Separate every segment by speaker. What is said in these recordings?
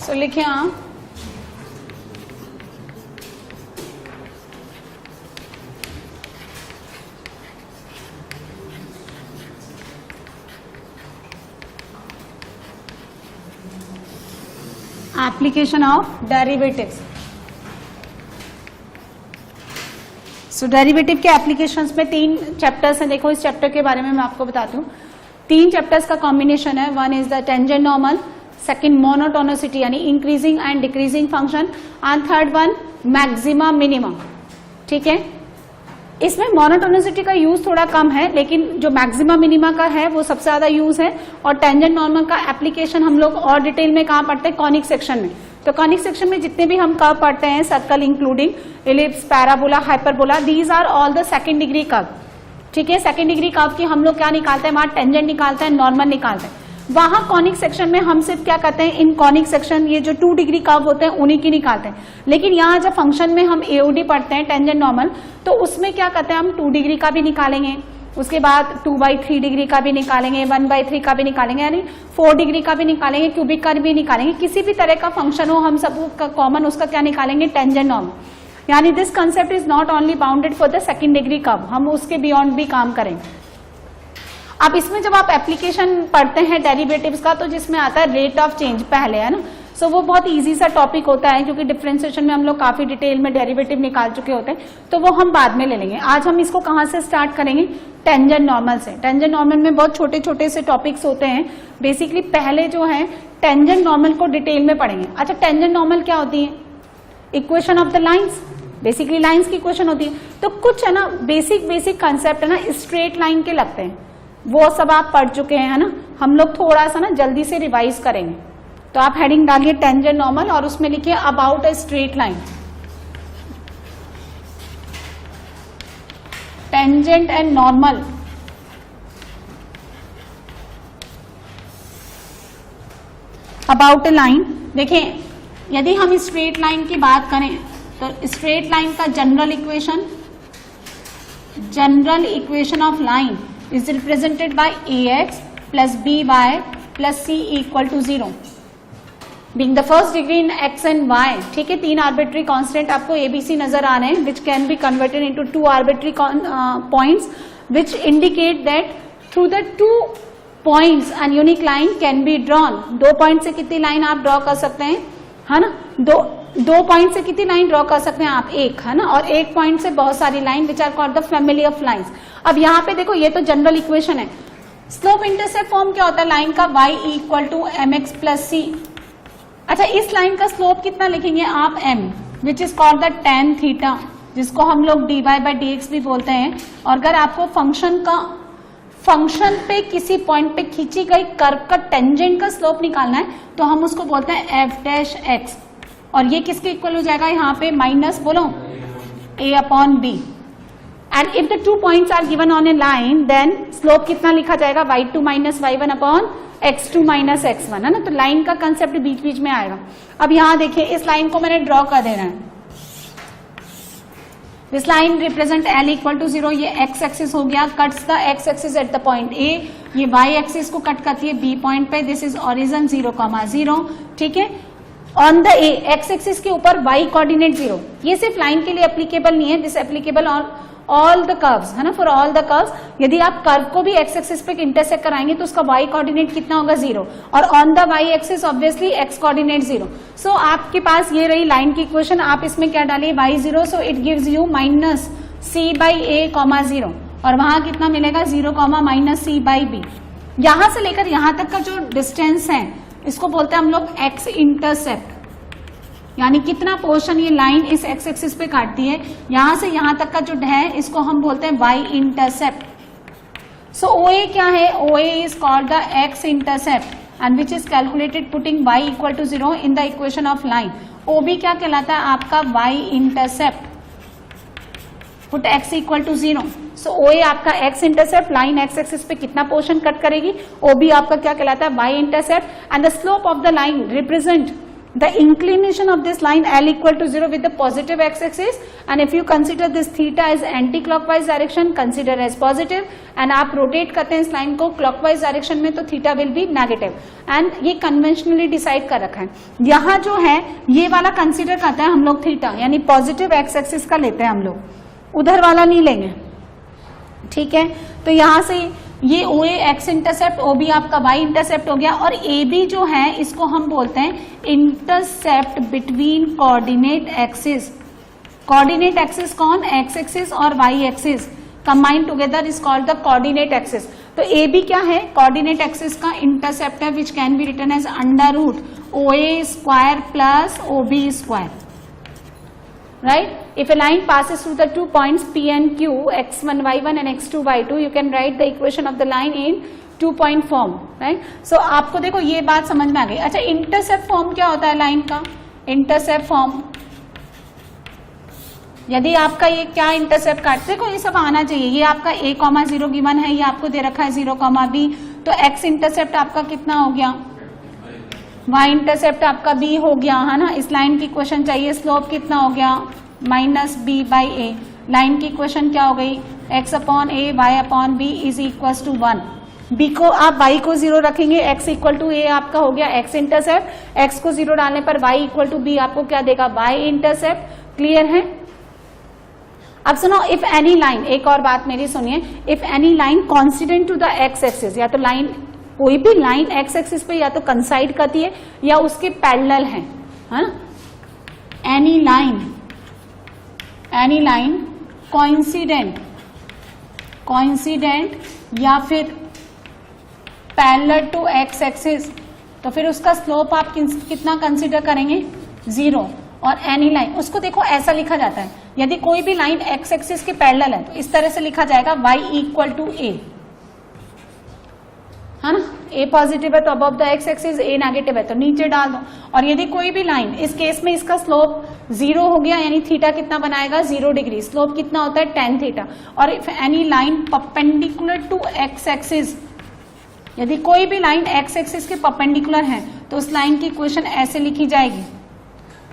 Speaker 1: सो लिखिए आप application of derivatives. So derivative के एप्लीकेशंस में 3 चैप्टर्स हैं। देखो इस चैप्टर के बारे में मैं आपको बताती हूँ। 3 चैप्टर्स का कॉम्बिनेशन है। One is the tangent normal, second monotonicity यानी increasing and decreasing function, and third one maxima minimum. ठीक है, इसमें मोनोटोनिसिटी का यूज थोड़ा कम है, लेकिन जो मैक्सिमा मिनिमा का है वो सबसे ज्यादा यूज है। और टेंजेंट नॉर्मल का एप्लीकेशन हम लोग और डिटेल में कहाँ पढ़ते हैं? कॉनिक सेक्शन में। तो कॉनिक सेक्शन में जितने भी हम कर्व पढ़ते हैं, circle including ellipse, parabola, hyperbola, these are all the second degree curve. ठीक है, सेकंड डिग्री कर्व की हम लोग क्या निकालते हैं? वहां टेंजेंट निकालते हैं, नॉर्मल निकालते हैं। वहां कॉनिक सेक्शन में हम सिर्फ क्या करते हैं? इन कॉनिक सेक्शन ये जो 2 डिग्री कर्व होते हैं उन्हीं की निकालते हैं। लेकिन यहाँ जब फंक्शन में हम एओडी पढ़ते हैं टेंजेंट नॉर्मल, तो उसमें क्या करते हैं? हम 2 डिग्री का भी निकालेंगे, उसके बाद 2/3 डिग्री का भी निकालेंगे, 1/3 का भी निकालेंगे, यानी 4 डिग्री का भी निकालेंगे, क्यूबिक का भी निकालेंगे। किसी भी तरह का फंक्शन हो हम सब कॉमन उसका क्या निकालेंगे? Tangent normal. यानी this concept is not only bounded for the second degree curve, हम उसके बियॉन्ड भी काम करेंगे। अब इसमें जब आप एप्लीकेशन पढ़ते हैं डेरिवेटिव्स का, तो जिसमें आता है रेट ऑफ चेंज पहले, है ना। सो वो बहुत इजी सा टॉपिक होता है, क्योंकि डिफरेंशिएशन में हम लोग काफी डिटेल में डेरिवेटिव निकाल चुके होते हैं, तो वो हम बाद में ले लेंगे। आज हम इसको कहाँ से स्टार्ट करेंगे? टेंजेंट नॉर्मल से। टेंजेंट नॉर्मल में बहुत छोटे छोटे से टॉपिक्स होते हैं। बेसिकली पहले जो है टेंजेंट नॉर्मल को डिटेल में पढ़ेंगे। अच्छा, टेंजेंट नॉर्मल क्या होती है? Equation of the lines, basically lines की इक्वेशन होती है। तो कुछ है ना बेसिक कंसेप्ट है ना स्ट्रेट लाइन के लगते हैं, वो सब आप पढ़ चुके हैं, है ना। हम लोग थोड़ा सा ना जल्दी से रिवाइज करेंगे। तो आप हेडिंग डालिए टेंजेंट नॉर्मल और उसमें लिखिए about a straight line. Tangent and normal. About a line. देखिए, यदि हम स्ट्रेट लाइन की बात करें तो स्ट्रेट लाइन का general equation of line is represented by ax plus by plus c equal to 0 being the first degree in x and y। ठीक है, 3 आर्बिट्री कांस्टेंट आपको abc नजर आ रहे हैं, which can be converted into 2 arbitrary points which indicate that through the 2 points an unique line can be drawn। 2 point से कितनी line आप draw कर सकते हैं, है ना। 2 पॉइंट से कितनी लाइन ड्रॉ कर सकते हैं आप? 1, है ना। और 1 पॉइंट से बहुत सारी line which are called the family of lines. अब यहाँ पे देखो, ये तो जनरल इक्वेशन है। स्लोप इंटरसेप्ट फॉर्म क्या होता है लाइन का? y equal to mx plus c। अच्छा, इस लाइन का स्लोप कितना लिखेंगे आप? m, which is called the tan theta, जिसको हम लोग dy/dx भी बोलते हैं। और अगर आपको फंक्शन पे किसी पॉइंट पे खींची गई कर्व का टेंजेंट का स्लोप निकालना है तो हम उसको बोलते हैं f'(x)। और ये किसके इक्वल हो जाएगा? यहाँ पे माइनस बोलो a/b। And if the 2 points are given on a line, then slope कितना लिखा जाएगा? y2 minus y1 upon x2 minus x1, है ना। तो लाइन का कंसेप्ट बीच बीच में आएगा। अब यहाँ देखिए, इस लाइन को मैंने ड्रॉ कर देना है। This line represent l equal to 0। ये x एक्सिस हो गया, cuts the x axis at the point a। ये y एक्सिस को कट करती है b पॉइंट पे। This is origin 0,0। ठीक है, on the a x axis के ऊपर y कोऑर्डिनेट 0। ये सिर्फ लाइन के लिए एप्लीकेबल नहीं है, this applicable on all the curves, है ना, फॉर ऑल द कर्व्स। यदि आप कर्व को भी x एक्सिस पे इंटरसेक्ट कराएंगे तो उसका y कोऑर्डिनेट कितना होगा? 0। और on the y axis obviously x coordinate 0। सो आपके पास ये रही लाइन की इक्वेशन। आप इसमें क्या डालिए? y0, so it gives you minus c/a,0। और वहां कितना मिलेगा? 0, माइनस c/b। यहां से लेकर यहां तक का जो डिस्टेंस है इसको बोलते हैं हम लोग x इंटरसेप्ट, यानी कितना पोर्शन ये लाइन इस x एक्सिस पे काटती है। यहां से यहां तक का जो है इसको हम बोलते हैं y इंटरसेप्ट। सो OA क्या है? OA is called the x intercept and which is calculated putting y equal to 0 in the equation of line. OB क्या कहलाता है? आपका y intercept. Put x equal to 0। So OA आपका x intercept, line x axis पे कितना portion cut करेगी। OB आपका क्या कहलाता है? y intercept. And the slope of the line represent the inclination of this line L equal to 0 with the positive x-axis, and if you consider this theta as anti-clockwise direction, consider as positive, and आप rotate करते हैं इस line को clockwise direction में तो theta will be negative, and ये conventionally decide कर रखा है. यहाँ जो है ये वाला consider करते हैं हम लोग theta, यानी positive x-axis का लेते हैं हम लोग, उधर वाला नहीं लेंगे, ठीक है. तो यहाँ से ये OA एक्स इंटरसेप्ट, OB आपका वाई इंटरसेप्ट हो गया, और AB जो है इसको हम बोलते हैं intercept between coordinate axis. Coordinate axis कौन? एक्स एक्सिस और y axis combined together is called the coordinate axis. तो AB क्या है? कोऑर्डिनेट एक्सिस का इंटरसेप्ट है, which can be written as under root OA square plus OB square. Right? If a line passes through the 2 points P and Q, x1 y1 and x2 y2, you can write the equation of the line in 2-point form. Right? So आपको देखो ये बात समझ में आ गई. अच्छा, intercept form क्या होता है लाइन का? इंटरसेप्ट फॉर्म, यदि आपका ये क्या इंटरसेप्ट काट, देखो ये सब आना चाहिए. ये आपका a,0 गिवन है, ये आपको दे रखा है 0,b, तो x इंटरसेप्ट आपका कितना हो गया? y इंटरसेप्ट आपका b हो गया, है ना. इस लाइन की इक्वेशन चाहिए, स्लोप कितना हो गया? -b/a. लाइन की इक्वेशन क्या हो गई? x/a y/b is equal to 1. b को आप y को 0 रखेंगे, x इक्वल टू a आपका हो गया x इंटरसेप्ट, x को 0 डालने पर y इक्वल टू b आपको क्या देगा? y intercept. क्लियर है? अब सुनो, इफ एनी लाइन, एक और बात मेरी सुनिए, if any line coincident to the x axis, या तो लाइन कोई भी लाइन एक्स एक्सिस पे या तो कंसाइड करती है या उसके पैरेलल है ना. एनी लाइन कोइंसिडेंट या फिर पैरेलल टू एक्स एक्सिस, तो फिर उसका स्लोप आप कितना कंसिडर करेंगे? 0. और एनी लाइन, उसको देखो ऐसा लिखा जाता है, यदि कोई भी लाइन एक्स एक्सिस के पैरेलल है तो इस तरह से लिखा जाएगा y इक्वल टू a, है ना. a पॉजिटिव है तो above the x axis, a negative है तो नीचे डाल दो. और यदि कोई भी लाइन, इस केस में इसका स्लोप 0 हो गया, यानी थीटा कितना बनाएगा? 0 डिग्री. स्लोप कितना होता है? tan theta. और if any line perpendicular to x axis, यदि कोई भी लाइन एक्स एक्सिस के परपेंडिकुलर है तो उस लाइन की इक्वेशन ऐसे लिखी जाएगी,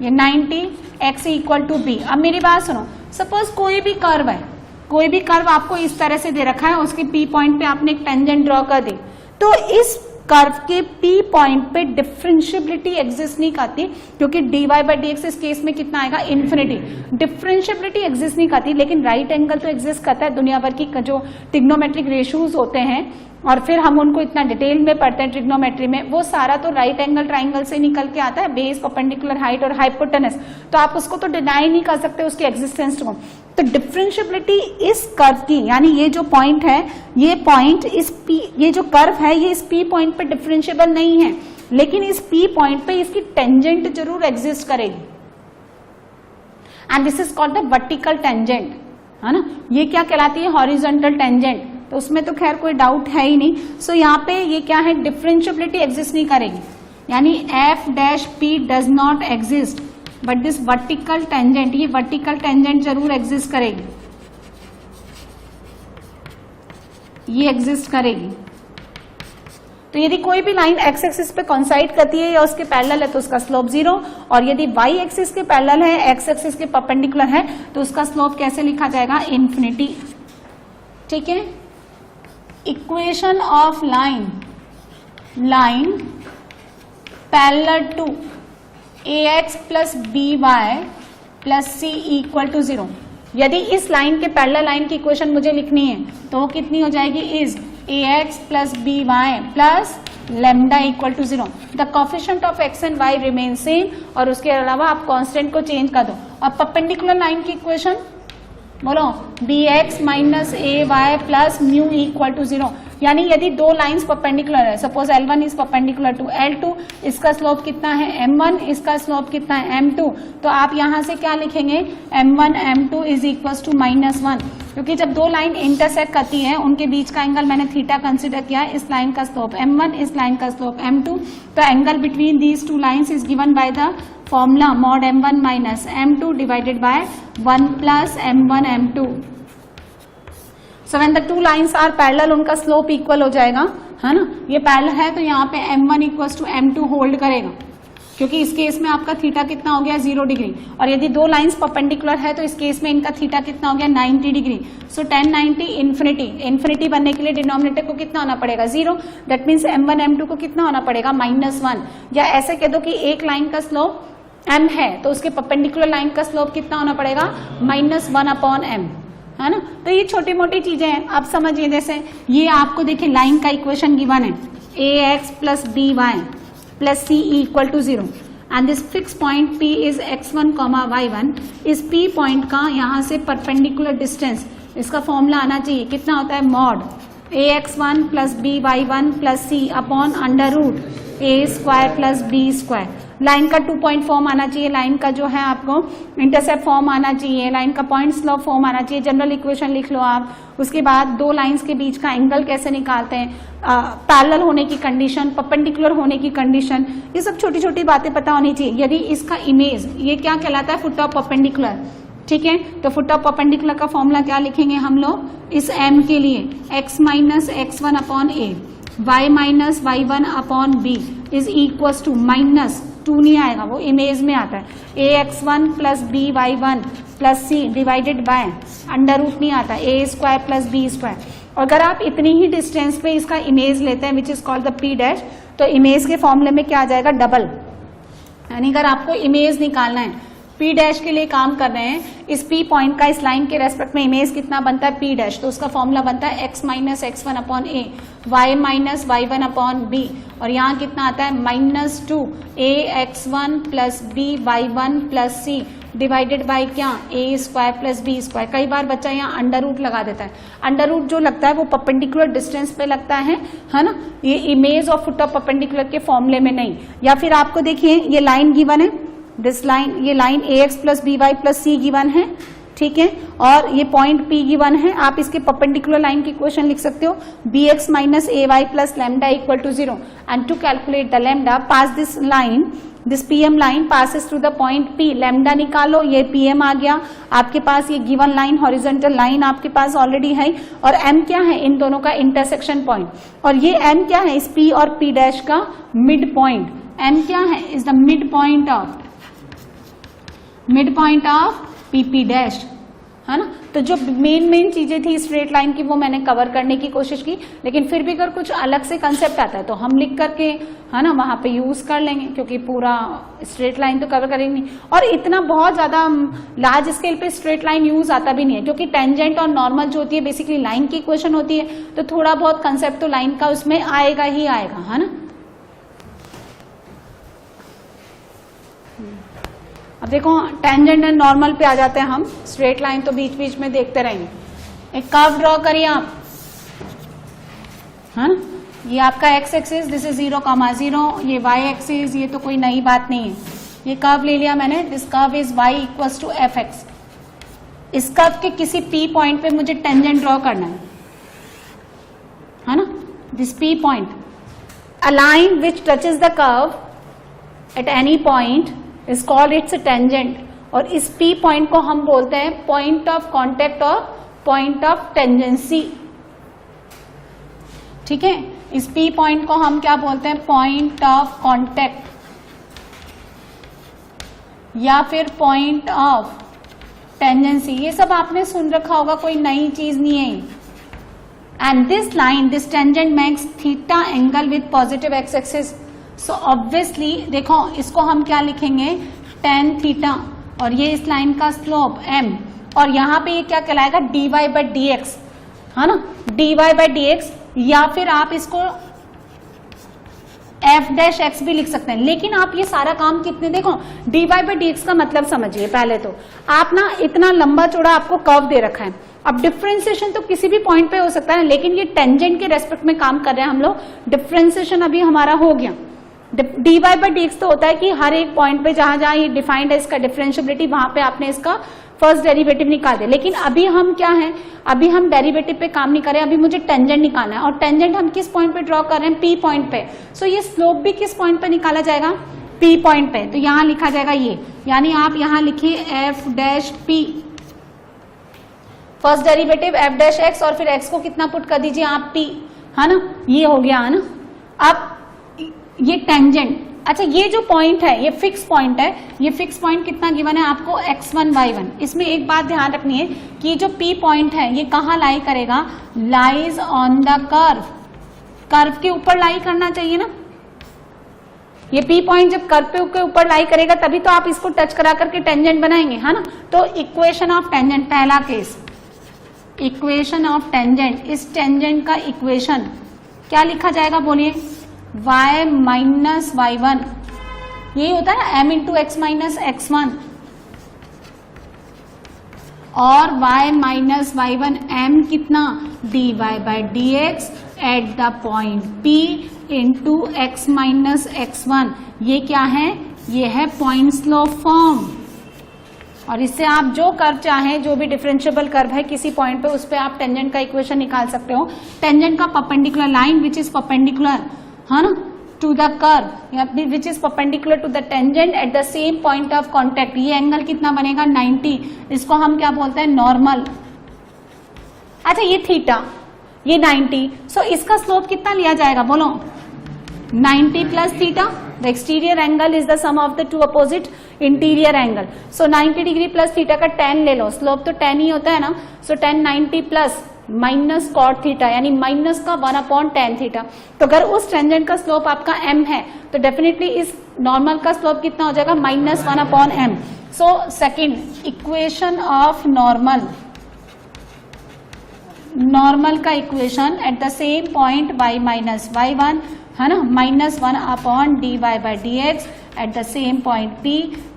Speaker 1: ये 90 x इक्वल टू b. अब मेरी बात सुनो, सपोज कोई भी कर्व है, कोई भी कर्व आपको इस तरह से दे रखा है, उसके p पॉइंट पे आपने एक टेंजेंट ड्रॉ कर दी, तो इस कर्व के P पॉइंट पे डिफरेंशियबिलिटी एग्जिस्ट नहीं करती, क्योंकि dy बाई डी एक्स इस केस में कितना आएगा? इन्फिनिटी. डिफरेंशियबिलिटी एग्जिस्ट नहीं करती, लेकिन राइट एंगल तो एग्जिस्ट करता है. दुनिया भर की जो ट्रिग्नोमेट्रिक रेशियोज होते हैं, और फिर हम उनको इतना डिटेल में पढ़ते हैं ट्रिग्नोमेट्री में, वो सारा तो राइट एंगल ट्राइंगल से निकल के आता है, बेस, परपेंडिकुलर, हाइट और हाइपोटेनस. तो आप उसको तो डिनाई नहीं कर सकते उसकी एग्जिस्टेंस को. तो डिफरेंशियबिलिटी इस कर्व की, यानी ये जो पॉइंट है, ये पॉइंट इस P, ये जो कर्व है ये इस P पॉइंट पे डिफरेंशियबल नहीं है, लेकिन इस P पॉइंट पे इसकी टेंजेंट जरूर एग्जिस्ट करेगी, and this is called the vertical tangent, है ना. ये क्या कहलाती है? Horizontal tangent. तो उसमें तो खैर कोई डाउट है ही नहीं. सो यहाँ पे ये क्या है? डिफरेंशियबिलिटी एग्जिस्ट नहीं करेगी, यानी f'(p) does not exist, but this vertical tangent, ये वर्टिकल टेंजेंट जरूर एग्जिस्ट करेगी, ये एग्जिस्ट करेगी. तो यदि कोई भी लाइन एक्स एक्सिस पे कॉन्साइड करती है या उसके पैरेलल है तो उसका स्लोप 0, और यदि वाई एक्सिस के पैरेलल है, एक्स एक्सिस के परपेंडिकुलर है, तो उसका स्लोप कैसे लिखा जाएगा? इन्फिनिटी. ठीक है. Equation of line parallel to ax plus by plus c equal to 0. यदि इस लाइन के पैरेलल लाइन की इक्वेशन मुझे लिखनी है तो वो कितनी हो जाएगी? Is ax plus by plus lambda equal to 0. The coefficient of x and y remain same, और उसके अलावा आप कांस्टेंट को चेंज कर दो. और परपेंडिकुलर लाइन की इक्वेशन बोलो, bx minus ay plus mu equal to 0. यानी यदि दो लाइंस परपेंडिकुलर है, suppose L1 is perpendicular to L2, इसका स्लोप कितना है? m1, इसका स्लोप कितना है? m2. तो आप यहां से क्या लिखेंगे? m1 m2 is equal to -1, क्योंकि जब दो लाइन इंटरसेक्ट करती है उनके बीच का एंगल मैंने थीटा कंसिडर किया है. इस लाइन का स्लोप m1, इस लाइन का स्लोप m2. तो angle between these two lines is given by the formula mod m1 minus m2 divided by 1 plus m1 m2. So when the two lines are parallel, उनका slope equal हो जाएगा, है ना. ये parallel है तो यहाँ पे m1 equal to m2 hold करेगा. क्योंकि इस केस में आपका थीटा कितना हो गया 0 डिग्री, और यदि दो लाइंस परपेंडिकुलर है तो इस केस में इनका थीटा कितना हो गया 90 डिग्री। सो 10 90 इन्फिनिटी, इन्फिनिटी बनने के लिए डिनोमिनेटर को कितना होना पड़ेगा 0, दैट मीन्स m1 m2 को कितना होना पड़ेगा -1, या ऐसे कह दो कि एक लाइन का स्लोप m है तो उसके परपेंडिकुलर लाइन का स्लोप कितना होना पड़ेगा -1/m, है ना। तो ये छोटी मोटी चीजें हैं, आप समझिए। जैसे ये आपको देखिए लाइन का इक्वेशन गिवन है ax + by + c = 0 and this fixed point p is x1, y1, इस p पॉइंट का यहाँ से परपेंडिकुलर डिस्टेंस, इसका फॉर्मूला आना चाहिए, कितना होता है mod ax1 + by1 + c / √a² + b²। Line का 2 पॉइंट फॉर्म आना चाहिए, लाइन का जो है आपको इंटरसेप्ट फॉर्म आना चाहिए, लाइन का पॉइंट स्लोप फॉर्म आना चाहिए, जनरल इक्वेशन लिख लो आप। उसके बाद दो लाइंस के बीच का एंगल कैसे निकालते हैं, पैरेलल होने की कंडीशन, परपेंडिकुलर होने की कंडीशन, ये सब छोटी छोटी बातें पता होनी चाहिए। यदि इसका इमेज ये क्या कहलाता है, फुट ऑफ परपेंडिकुलर, ठीक है। तो फुट ऑफ परपेंडिकुलर का फॉर्मूला क्या लिखेंगे हम लोग इस m के लिए, x - x1/a y - y1/b is equal to -2 नहीं आएगा, वो इमेज में आता है, ax1 + by1 + c divided by √, नहीं आता, a² + b²। अगर आप इतनी ही डिस्टेंस पे इसका इमेज लेते हैं which is called the p dash, तो इमेज के फॉर्मूले में क्या आ जाएगा डबल, यानी अगर आपको इमेज निकालना है p डैश के लिए काम कर रहे हैं, इस p पॉइंट का इस लाइन के रेस्पेक्ट में इमेज कितना बनता है p डैश, तो उसका फॉर्मूला बनता है x - x1/a y - y1/b, और यहाँ कितना आता है -2 ax1 + by1 + c divided by क्या a² + b²। कई बार बच्चा यहाँ √ लगा देता है, √ जो लगता है वो परपेंडिकुलर डिस्टेंस पे लगता है ना, ये इमेज और फुट ऑफ परपेंडिकुलर के फॉर्मूले में नहीं। या फिर आपको देखिए ये लाइन गिवन है, दिस लाइन, ये line ax + by + c given है, ठीक है, और ये पॉइंट P गिवन है। आप इसके परपेंडिकुलर लाइन की इक्वेशन लिख सकते हो bx - ay + λ = 0 and to calculate the lambda pass this line, this pm line passes through the point P, lambda निकालो, ये pm आ गया आपके पास, ये गिवन लाइन हॉरिजॉन्टल लाइन आपके पास ऑलरेडी है, और m क्या है इन दोनों का इंटरसेक्शन पॉइंट, और ये m क्या है इस p और p डैश का मिड पॉइंट, m क्या है is the mid point of pp dash, है ना। तो जो मेन चीजें थी स्ट्रेट लाइन की वो मैंने कवर करने की कोशिश की, लेकिन फिर भी अगर कुछ अलग से कंसेप्ट आता है तो हम लिख करके, है ना, वहां पे यूज कर लेंगे, क्योंकि पूरा स्ट्रेट लाइन तो कवर करेंगे नहीं, और इतना बहुत ज्यादा लार्ज स्केल पे स्ट्रेट लाइन यूज आता भी नहीं है, क्योंकि टेंजेंट और नॉर्मल जो होती है बेसिकली लाइन की इक्वेशन होती है, तो थोड़ा बहुत कंसेप्ट तो लाइन का उसमें आएगा ही आएगा, है ना। अब देखो टेंजेंट एंड नॉर्मल पे आ जाते हैं हम, स्ट्रेट लाइन तो बीच बीच में देखते रहेंगे। एक कर्व ड्रॉ करिए आप, है ना, ये आपका x एक्सिस, दिस इज 0, 0, ये y एक्सिस, ये तो कोई नई बात नहीं है, ये कर्व ले लिया मैंने, this curve is y = fx। इस कर्व के किसी p पॉइंट पे मुझे टेंजेंट ड्रॉ करना है ना, this p point, a line which touches the curve at any point is called its tangent, और इस P पॉइंट को हम बोलते हैं पॉइंट ऑफ कांटेक्ट और पॉइंट ऑफ टेंजेंसी, ठीक है। इस P पॉइंट को हम क्या बोलते हैं, पॉइंट ऑफ कांटेक्ट या फिर पॉइंट ऑफ टेंजेंसी, ये सब आपने सुन रखा होगा, कोई नई चीज नहीं है। And this line, this tangent makes theta angle with positive x axis, so obviously देखो इसको हम क्या लिखेंगे tan थीटा, और ये इस लाइन का स्लोप m, और यहाँ पे ये क्या कहलाएगा dy/dx, है ना, dy/dx, या फिर आप इसको f' भी लिख सकते हैं। लेकिन आप ये सारा काम कितने, देखो dy/dx का मतलब समझिए पहले तो, आप ना इतना लंबा चौड़ा आपको कर्व दे रखा है, अब डिफरेंशिएशन तो किसी भी पॉइंट पे हो सकता है, लेकिन ये टेंजेंट के रेस्पेक्ट में काम कर रहे हैं हम लोग, डिफरेंशिएशन अभी हमारा हो गया। dy/dx तो होता है कि हर एक पॉइंट पे जहां जहां ये डिफाइंड है इसका डिफरेंशिएबिलिटी, वहां पे आपने इसका फर्स्ट डेरिवेटिव निकाल दिया। लेकिन अभी हम क्या है, अभी हम डेरिवेटिव पे काम नहीं कर रहे, अभी मुझे टेंजेंट निकालना है, और टेंजेंट हम किस पॉइंट पे ड्रॉ कर रहे हैं, P पॉइंट पे। सो ये स्लोप भी किस पॉइंट पे निकाला जाएगा, P पॉइंट पे, तो यहां लिखा जाएगा ये, यानी आप यहां लिखिए f', फर्स्ट डेरिवेटिव f', और फिर x को कितना पुट कर दीजिए आप P, है ना, ये हो गया, है ना। अब ये टेंजेंट अच्छा ये जो पॉइंट है ये फिक्स पॉइंट है, ये फिक्स पॉइंट कितना गिवन है आपको x1 y1। इसमें एक बात ध्यान रखनी है कि जो P पॉइंट है ये कहाँ लाई करेगा, lies on the curve, curve के ऊपर लाई करना चाहिए ना। ये P पॉइंट जब कर्व के ऊपर लाई करेगा तभी तो आप इसको टच करा करके टेंजेंट बनाएंगे, है ना। तो इक्वेशन ऑफ टेंजेंट, पहला केस इक्वेशन ऑफ टेंजेंट, इस टेंजेंट का इक्वेशन क्या लिखा जाएगा बोलिए, y माइनस y1, यही होता है ना m into x minus x1, और y माइनस y1 m कितना dy by dx at the point P into x minus x1। ये क्या है, ये है पॉइंट स्लोप फॉर्म। और इससे आप जो कर्व चाहें, जो भी डिफरेंशिएबल कर्व है किसी पॉइंट पे, उस पे आप टेंजेंट का इक्वेशन निकाल सकते हो। टेंजेंट का perpendicular line which is perpendicular, है ना, to the curve which is perpendicular to the tangent at the same point of contact, ये एंगल कितना बनेगा 90, इसको हम क्या बोलते हैं नॉर्मल। अच्छा ये थीटा, ये 90, सो इसका स्लोप कितना लिया जाएगा बोलो, 90 plus theta. The exterior angle is the sum of the two opposite interior angle, so 90 degree plus theta का 10 ले लो, स्लोप तो 10 ही होता है ना। सो 10 90 प्लस माइनस कॉट थीटा, यानी माइनस का 1/10 थीटा। तो अगर उस टेंजेंट का स्लोप आपका m है तो डेफिनेटली इस नॉर्मल का स्लोप कितना हो जाएगा, minus 1/m। So second equation of normal, normal का equation at the same point y minus y1, है ना, minus 1/dy by dx at the same point P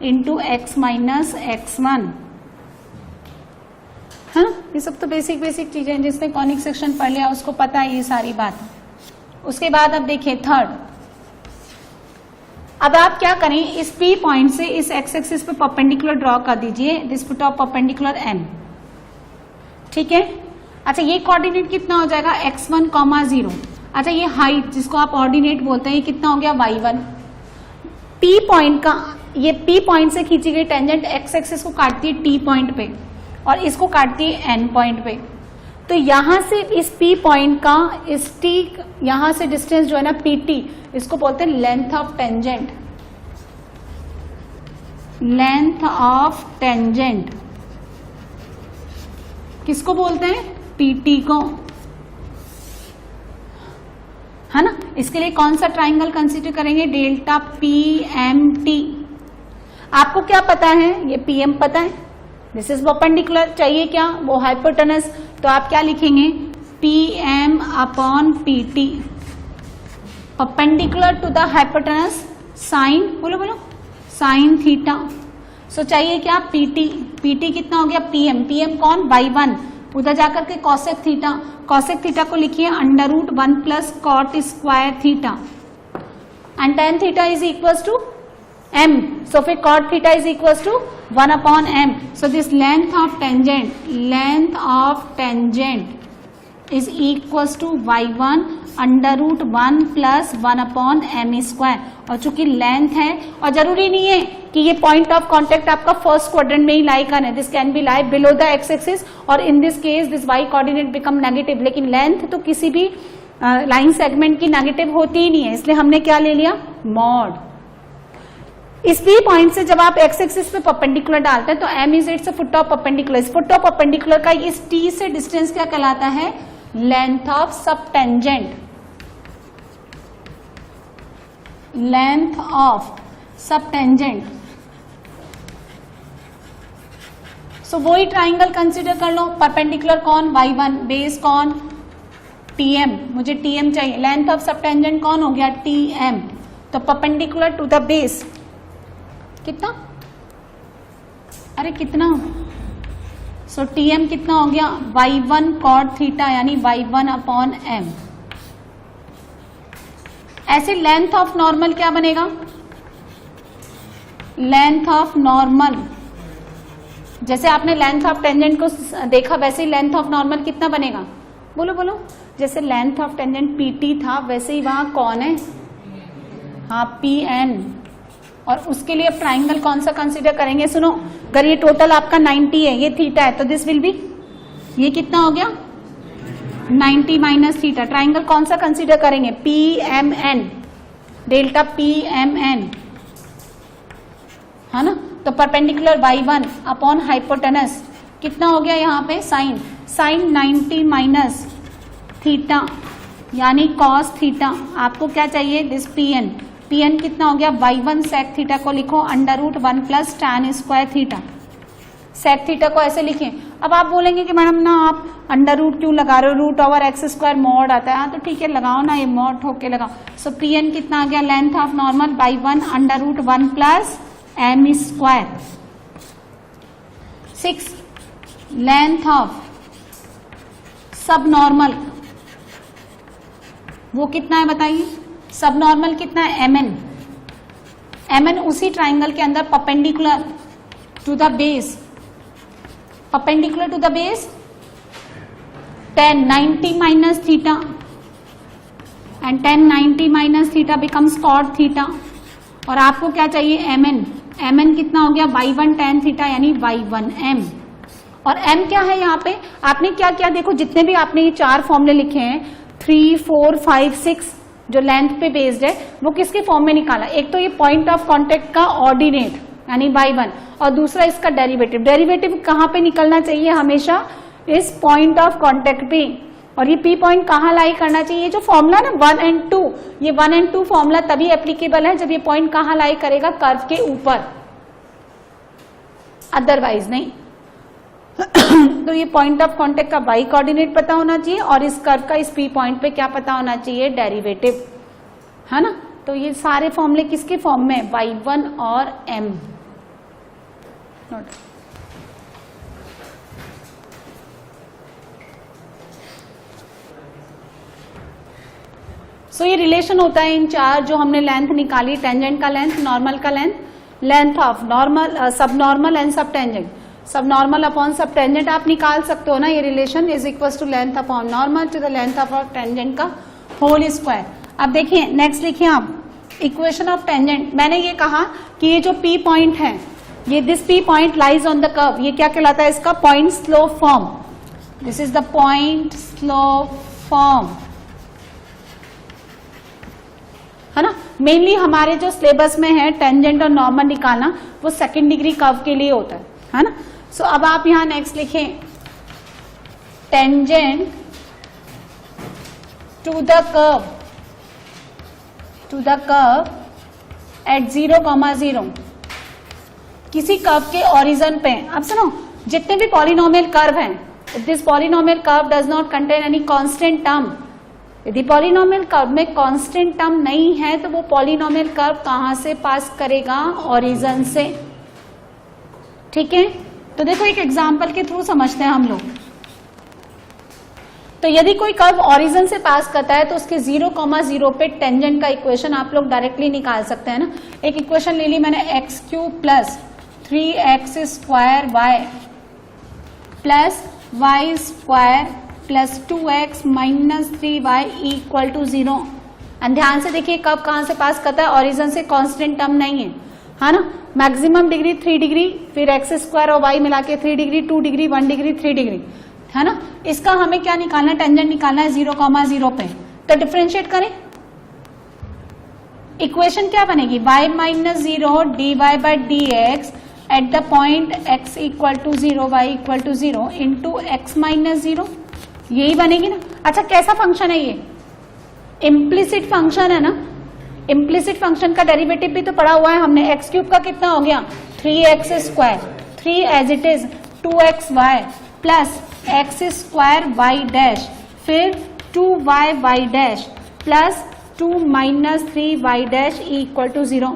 Speaker 1: into x minus x1, है ना। ये सब तो बेसिक चीजें, जिसने कॉनिक सेक्शन पढ़ लिया उसको पता है ये सारी बात। उसके बाद अब देखिए थर्ड, अब आप क्या करें, इस P पॉइंट से इस x एक्सिस पे परपेंडिकुलर ड्रॉ कर दीजिए, this put off perpendicular m, ठीक है। अच्छा ये कोऑर्डिनेट कितना हो जाएगा, x1, 0। अच्छा ये हाइट जिसको आप ऑर्डिनेट बोलते हैं, ये कितना हो गया y1। P पॉइंट का, ये P पॉइंट से खींची गई टेंजेंट x एक्सिस को काटती है T पॉइंट पे और इसको काटती है N पॉइंट पे। तो यहां से इस P पॉइंट का इस T, यहां से डिस्टेंस जो है ना PT, इसको बोलते हैं length of tangent, length of tangent किसको बोलते हैं, PT को, है ना। इसके लिए कौन सा ट्राइंगल कंसीडर करेंगे, डेल्टा PMT। आपको क्या पता है, ये PM पता है, दिस इज परपेंडिकुलर, चाहिए क्या वो हाइपोटेनस, तो आप क्या लिखेंगे PM/PT, perpendicular to the hypotenuse sine, बोलो साइन थीटा। सो चाहिए क्या PT कितना हो गया PM कौन y1, उधर जाकर के कॉसेक थीटा को लिखिए √1 plus cot square theta, and tan theta is equals to m, so फिर cot theta is equals to 1/m, so this length of tangent is equals to y1 √1 plus 1/m square। और चूंकि length है, और जरूरी नहीं है कि ये पॉइंट ऑफ कांटेक्ट आपका फर्स्ट क्वाड्रेंट में ही लाई करे, this can be lie below the x axis, और in this case this y coordinate become negative, लेकिन लेंथ तो किसी भी लाइन सेगमेंट की नेगेटिव होती ही नहीं है, इसलिए हमने क्या ले लिया, मॉड। इस P पॉइंट से जब आप एक्स एक्सिस पे परपेंडिकुलर डालते हैं तो m is it's foot of perpendicular, इस फुट ऑफ परपेंडिकुलर का इस T से डिस्टेंस क्या कहलाता है, लेंथ ऑफ सब टेंजेंट, लेंथ ऑफ सब टेंजेंट। सो वही ट्राइंगल कंसीडर कर लो, परपेंडिकुलर कौन y1, बेस कौन TM, मुझे TM चाहिए, लेंथ ऑफ सब टेंजेंट कौन हो गया TM, तो परपेंडिकुलर टू द बेस कितना, अरे कितना, सो TM कितना हो गया y1 cot थीटा, यानी y1/m। ऐसे लेंथ ऑफ नॉर्मल क्या बनेगा, लेंथ ऑफ नॉर्मल, जैसे आपने लेंथ ऑफ टेंजेंट को देखा वैसे ही लेंथ ऑफ नॉर्मल कितना बनेगा, बोलो, जैसे लेंथ ऑफ टेंजेंट PT था वैसे ही वहां कौन है, हाँ PN, और उसके लिए अब ट्राइंगल कौन सा कंसीडर करेंगे, सुनो, अगर ये टोटल आपका 90 है, ये थीटा है, तो दिस विल बी, ये कितना हो गया 90 माइनस थीटा, ट्राइंगल कौन सा कंसीडर करेंगे PMN, delta P M N, है ना। तो परपेंडिकुलर y1 अपॉन हाइपोटेनस कितना हो गया यहाँ पे साइन 90 माइनस थीटा यानी कॉस थीटा। आपको क्या चाहिए दिस pn कितना हो गया y1 सेक थीटा को लिखो √1 plus tan square theta. Sec theta को ऐसे लिखें। अब आप बोलेंगे कि मैडम ना आप √ क्यों लगा रहे हो, √x² मॉड आता है। हाँ तो ठीक है लगाओ ना, ये मॉड ठोक के लगाओ। सो pn कितना आ गया length of normal y1 √1 plus m square. 6 length of सब नॉर्मल वो कितना है बताइए, सब नॉर्मल कितना है mn उसी ट्राइंगल के अंदर perpendicular to the base 10 90 minus theta and 10 90 minus theta becomes cot theta. और आपको क्या चाहिए mn कितना हो गया y1 tan थीटा यानी y1m। और m क्या है यहाँ पे, आपने क्या किया देखो, जितने भी आपने ये 4 फॉर्मूले लिखे हैं 3 4 5 6 जो लेंथ पे बेस्ड है वो किसके फॉर्म में निकाला। एक तो ये पॉइंट ऑफ कांटेक्ट का ऑर्डिनेट यानी y1 और दूसरा इसका डेरिवेटिव कहाँ पे निकलना चाहिए हमेशा इस पॉइंट ऑफ कांटेक्ट पे। और ये P पॉइंट कहाँ लाई करना चाहिए, ये जो फॉर्मूला ना 1 and 2, ये 1 and 2 फॉर्मूला तभी एप्लीकेबल है जब ये पॉइंट कहाँ लाई करेगा कर्व के ऊपर, अदरवाइज नहीं। तो ये पॉइंट ऑफ कांटेक्ट का y कोऑर्डिनेट पता होना चाहिए और इस कर्व का इस P पॉइंट पे क्या पता होना चाहिए डेरिवेटिव, है ना। तो ये सारे फॉर्मूले किसके फॉर्म में y1 और m। नोट सो ये रिलेशन होता है इन 4 जो हमने लेंथ निकाली, टेंजेंट का लेंथ, नॉर्मल का length, length of normal subnormal and subtangent, subnormal upon subtangent आप निकाल सकते हो ना। ये relation is equal to length upon normal to the length of tangent का होल स्क्वायर। अब देखिए नेक्स्ट लिखिए आप इक्वेशन ऑफ टेंजेंट। मैंने ये कहा कि ये जो P पॉइंट है, ये this P point lies on the curve, ये क्या कहलाता है इसका point slope form. This is the point slope form, है ना। मेनली हमारे जो सिलेबस में है टेंजेंट और नॉर्मल निकालना वो सेकंड डिग्री कर्व के लिए होता है ना। सो अब आप यहां नेक्स्ट लिखें tangent to the curve at 0,0 किसी कर्व के ओरिजिन पे। अब सुनो, जितने भी पॉलिनोमियल कर्व हैं, if this polynomial curve does not contain any constant term, यदि पॉलिनोमियल कर्व में कांस्टेंट टर्म नहीं है तो वो पॉलिनोमियल कर्व कहां से पास करेगा, ओरिजिन से। ठीक है, तो देखो एक एग्जांपल के थ्रू समझते हैं हम लोग। तो यदि कोई कर्व ओरिजिन से पास करता है तो उसके 0,0 पे टेंजेंट का इक्वेशन आप लोग डायरेक्टली निकाल सकते हैं ना। एक इक्वेशन ले ली मैंने x³ plus 3x² y plus y² plus 2x minus 3y equal to 0। And ध्यान से देखिए कब कहां से पास करता है, ओरिजिन से कांस्टेंट टर्म नहीं है ना। मैक्सिमम डिग्री 3 डिग्री, फिर x² और y मिला के 3 डिग्री, 2 डिग्री, 1 डिग्री, 3 डिग्री, है ना। इसका हमें क्या निकालना है, टेंजेंट निकालना है 0,0 पे। तो डिफरेंशिएट करें, इक्वेशन क्या बनेगी y minus 0 dy by dx at the point x equal to 0 y equal to 0 into x minus 0, यही बनेगी ना। अच्छा कैसा फंक्शन है ये, इम्प्लिसिट फंक्शन है ना। इम्प्लिसिट फंक्शन का डेरिवेटिव भी तो पढ़ा हुआ है हमने। x³ का कितना हो गया 3x², 3 as it is 2xy plus x² y dash, फिर 2y y dash plus 2 minus 3y dash equal to 0।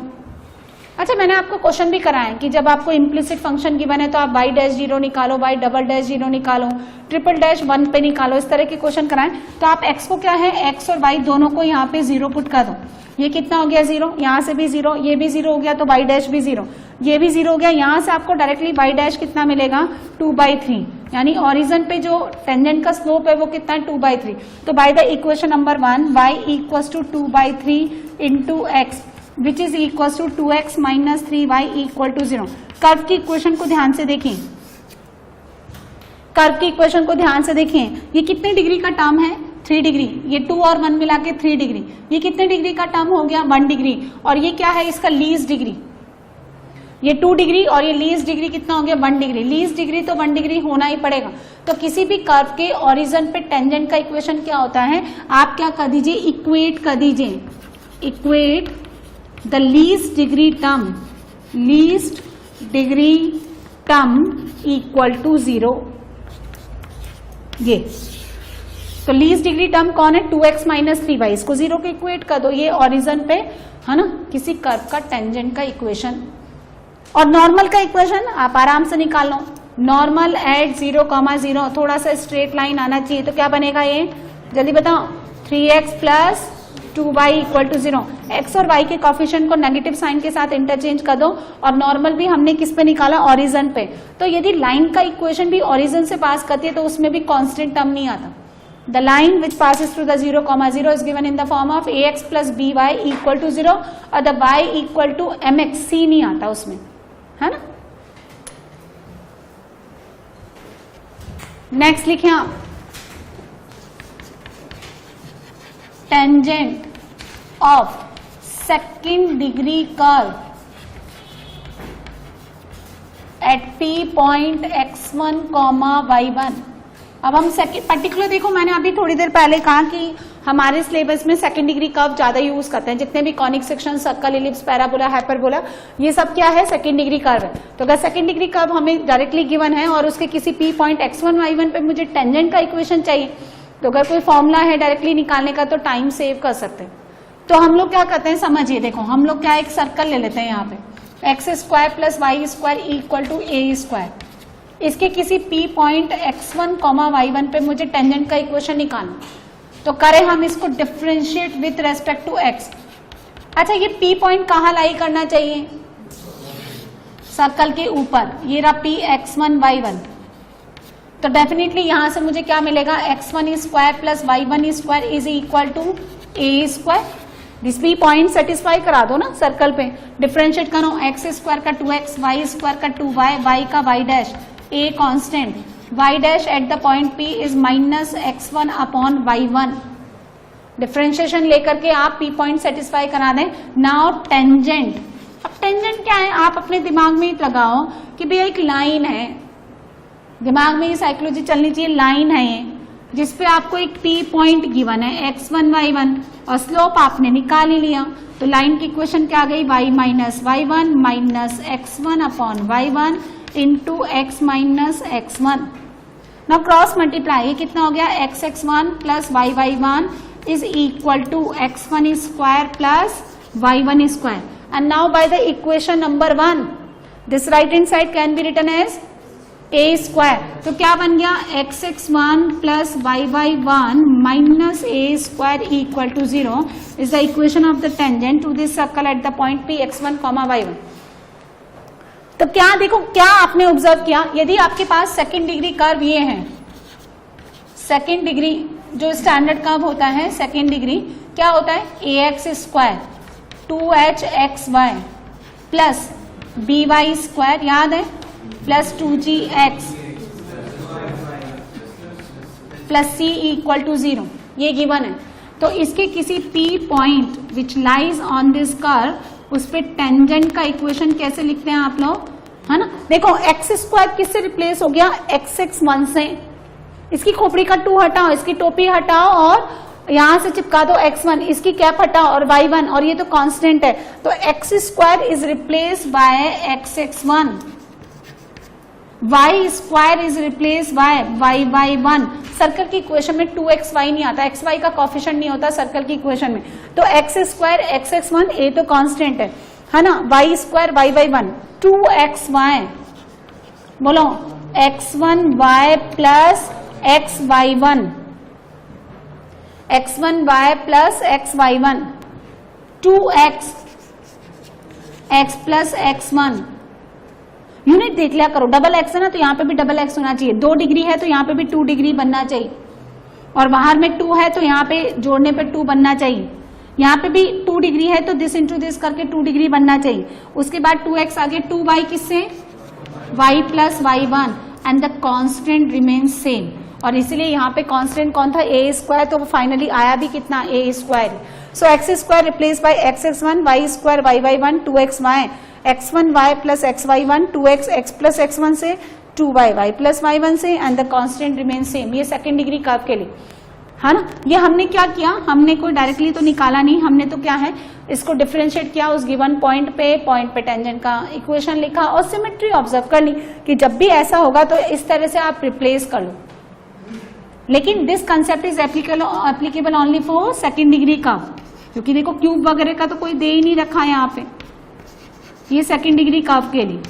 Speaker 1: अच्छा मैंने आपको क्वेश्चन भी कराया कि जब आपको इम्प्लिसिट फंक्शन गिवन है तो आप y डैश 0 निकालो, y डबल डैश 0 निकालो, ट्रिपल डैश 1 पे निकालो, इस तरह के क्वेश्चन कराएं। तो आप x को क्या है, x और y दोनों को यहाँ पे 0 पुट कर दो। ये कितना हो गया 0, यहाँ से भी 0, ये भी 0 हो गया तो y डैश भी 0, ये भी 0 हो गया। यहाँ से आपको डायरेक्टली y डैश कितना मिलेगा 2/3, यानी ओरिजिन पे जो टेंजेंट का स्लोप है वो कितना है 2/3। तो by the equation number 1 y equals to 2/3 into x which is equals to 2x minus 3y equal to 0। Curve की इक्वेशन को ध्यान से देखें, कर्व की इक्वेशन को ध्यान से देखें, ये कितने डिग्री का टर्म है, 3 डिग्री, ये 2 और 1 मिला के 3 डिग्री, ये कितने डिग्री का टर्म हो गया 1 डिग्री, और ये क्या है इसका लीस्ट डिग्री, ये 2 डिग्री और ये लीस्ट डिग्री कितना हो गया 1 डिग्री, लीस्ट डिग्री तो 1 डिग्री होना ही पड़ेगा। तो किसी भी कर्व के ओरिजिन पे टेंजेंट का इक्वेशन क्या होता है, आप क्या कर दीजिए इक्वेट कर दीजिए, equate the least degree term equal to 0। ये तो लीस्ट डिग्री टर्म कौन है 2x माइनस 3y, इसको 0 के इक्वेट कर दो, ये ओरिजिन पे है ना किसी कर्व का टेंजेंट का इक्वेशन। और नॉर्मल का इक्वेशन आप आराम से निकाल लो, नॉर्मल एट 0,0, थोड़ा सा स्ट्रेट लाइन आना चाहिए, तो क्या बनेगा ये जल्दी बताओ 3x plus 2y equal to 0। x और y के कॉफिशिएंट को नेगेटिव साइन के साथ इंटरचेंज कर दो, और नॉर्मल भी हमने किस पे निकाला ओरिजिन पे। तो यदि लाइन का इक्वेशन भी ओरिजिन से पास करती है तो उसमें भी कांस्टेंट टर्म नहीं आता। The line which passes through the 0,0 is given in the form of ax plus by equal to 0 और the y equal to mx, c नहीं आता उसमें, है ना। नेक्स्ट लिखें आप tangent of second degree curve at p point x1, y1। अब हम पर्टिकुलर देखो, मैंने अभी थोड़ी देर पहले कहा कि हमारे सिलेबस में सेकंड डिग्री कर्व ज्यादा यूज करते हैं, जितने भी conic section, circle, ellipse, parabola, hyperbola, ये सब क्या है सेकंड डिग्री कर्व है। तो अगर सेकंड डिग्री कर्व हमें डायरेक्टली गिवन है और उसके किसी p पॉइंट x1, y1 पे मुझे टेंजेंट का इक्वेशन चाहिए, तो अगर कोई फॉर्मूला है डायरेक्टली निकालने का तो टाइम सेव कर सकते हैं। तो हम लोग क्या करते हैं समझिए, देखो हम लोग क्या एक सर्कल ले लेते हैं यहाँ पे x square plus y square equal to a square, इसके किसी p पॉइंट x1, y1 पे मुझे टेंजेंट का इक्वेशन निकालना, तो करें हम इसको differentiate with respect to x। अच्छा ये p पॉइंट कहाँ लाई करना चाहिए, सर्कल के ऊपर, ये रहा p x1, y1, तो डेफिनेटली यहां से मुझे क्या मिलेगा x1 square plus y1 square is equal to a square. This p point satisfy करा दो ना सर्कल पे, डिफरेंशिएट करो x स्क्वायर का 2x, y स्क्वायर का 2y, y का y dash, a constant, y dash at the point p is minus x1 upon y1। Differentiation लेकर के आप p पॉइंट सेटिस्फाई करा दें। नाउ टेंजेंट, अब टेंजेंट क्या है आप अपने दिमाग में लगाओ कि भैया एक लाइन है, दिमाग में ये साइकोलॉजी चलनी चाहिए, लाइन है ये जिसपे आपको एक p पॉइंट गिवन है x1, y1 और स्लोप आपने निकाल ही लिया, तो लाइन की इक्वेशन क्या आ गई y minus y1 minus x1 upon y1 into x minus x1। Now cross multiply, ये कितना हो गया x(x1) plus y(y1) is equal to x1 square plus y1 square. And now by the equation number 1 this right hand side can be written as a square, तो क्या बन गया x(x1) plus y(y1) minus a square equal to 0 is the equation of the tangent to this circle eight the point p x1, y1। तो क्या देखो क्या आपने observe किया, यदि आपके पास सेकंड डिग्री कर्व ये है, सेकंड डिग्री जो स्टैंडर्ड कर्व होता है सेकंड डिग्री क्या होता है ax square 2hxy plus by square, याद है, plus 2gx plus c equal to 0, ये गिवन है। तो इसके किसी p point which lies on this curve उस पे टेंजेंट का इक्वेशन कैसे लिखते हैं आप लोग, है ना। देखो एक्स स्क्वायर किससे रिप्लेस हो गया x(x1) से, इसकी खोपड़ी का 2 हटाओ, इसकी टोपी हटाओ और यहां से चिपका दो x1, इसकी कैप हटाओ और y1, और ये तो कांस्टेंट है, तो x square is replace by x(x1), y square is replace by y(y1). Circle की इक्वेशन में 2xy नहीं आता, xy का कोफिशिएंट नहीं होता सर्कल की इक्वेशन में, तो x स्क्वायर x(x1), a तो कांस्टेंट है ना, y स्क्वायर y(y1), 2xy, बोलो x1y plus xy1, x1y plus xy1, 2x x plus x1। Unit देख लिया करो, डबल एक्स है ना तो यहाँ पे भी डबल एक्स होना चाहिए, 2 डिग्री है तो यहाँ पे भी 2 डिग्री बनना चाहिए, और बाहर में 2 है तो यहाँ पे जोड़ने पे 2 बनना चाहिए, यहाँ पे भी 2 डिग्री है तो दिस इंटू दिस करके 2 डिग्री बनना चाहिए। उसके बाद 2x आगे 2y किससे y plus y1 and the constant remains same. और इसीलिए यहाँ पे कांस्टेंट कौन था, ए स्क्वायर, तो वो फाइनली आया भी कितना, A square. So x square replace by x x one, y square y y one, 2x y, x1 y plus xy1, 2x x plus x1 से, 2y y प्लस y1 से, and the constant remain same. ये second degree curve के लिए है ना। ये हमने क्या किया, हमने कोई डायरेक्टली तो निकाला नहीं, हमने तो क्या है इसको डिफरेंशिएट किया उस गिवन पॉइंट पे टेंजेंट का इक्वेशन लिखा और सिमेट्री ऑब्जर्व कर ली कि जब भी ऐसा होगा तो इस तरह से आप रिप्लेस कर लो। लेकिन this concept is applicable only for second degree curve, क्योंकि देखो क्यूब वगैरह का तो कोई दे ही नहीं रखा है यहाँ पे, ये सेकेंड डिग्री कर्व के लिए।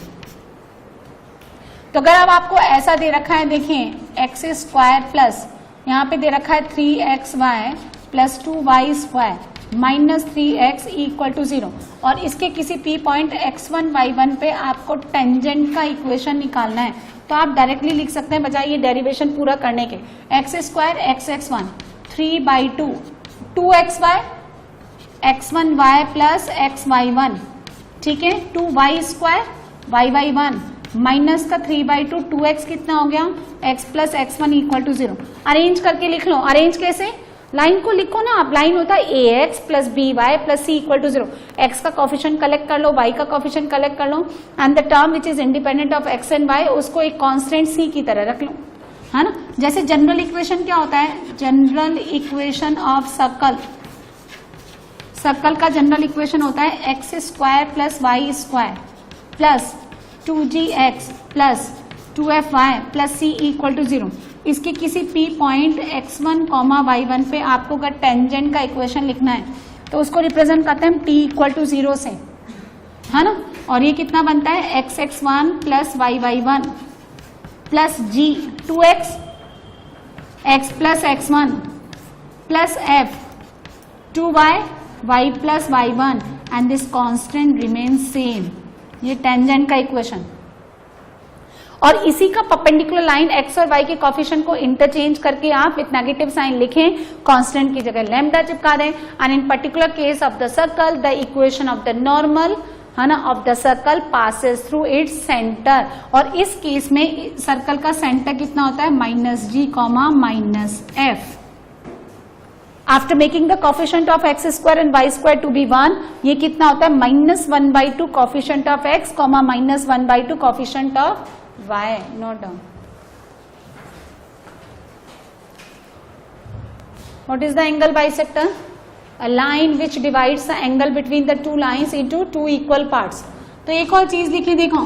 Speaker 1: तो अगर अब आपको ऐसा दे रखा है, देखिए एक्स स्क्वायर प्लस यहाँ पे दे रखा है 3xy plus 2y square minus 3x equal to 0, और इसके किसी p पॉइंट x1 y1 पे आपको टेंजेंट का इक्वेशन निकालना है, तो आप डायरेक्टली लिख सकते हैं बजाय ये डेरिवेशन पूरा करने के, x square x x one 3/2 2xy x1y plus xy1, ठीक है, 2y स्क्वायर y1 माइनस का 3/2 2x कितना हो गया, x plus x1 equal to 0। Arrange करके लिख लो, अरेंज कैसे, लाइन को लिखो ना आप, लाइन होता है ax plus by plus c equal to 0, x का कोफिशिएंट कलेक्ट कर लो, y का कोफिशिएंट कलेक्ट कर लो, and the term which is independent of x and y उसको एक कांस्टेंट c की तरह रख लो, है ना। जैसे जनरल इक्वेशन क्या होता है, general equation of circle, circle का जनरल इक्वेशन होता है x square plus y square plus 2gx plus 2fy plus c equal to 0। इसके किसी p पॉइंट x1 y1 पे आपको अगर टेंजेंट का इक्वेशन लिखना है तो उसको रिप्रेजेंट करते हैं t इक्वल टू 0 से, है ना। और ये कितना बनता है, x1 plus y1 plus g 2x x plus x1 plus f 2y y plus y1 and this constant remain same, ये टेंजेंट का इक्वेशन। और इसी का परपेंडिकुलर लाइन x और y के कोफिशिएंट को इंटरचेंज करके आप विथ नेगेटिव साइन लिखें, कांस्टेंट की जगह लैम्डा चिपका दें, and in particular case of the circle the equation of the normal, है ना, of the circle passes through its centre, और इस केस में सर्कल का सेंटर कितना होता है, -g, -f। After making the coefficient of x square and y square to be 1, ये कितना होता है, -1/2 coefficient of x, -1/2 coefficient of y, note down. What is the angle bisector, a line which divides the angle between the two lines into two equal parts. तो एक और चीज लिखी देखो,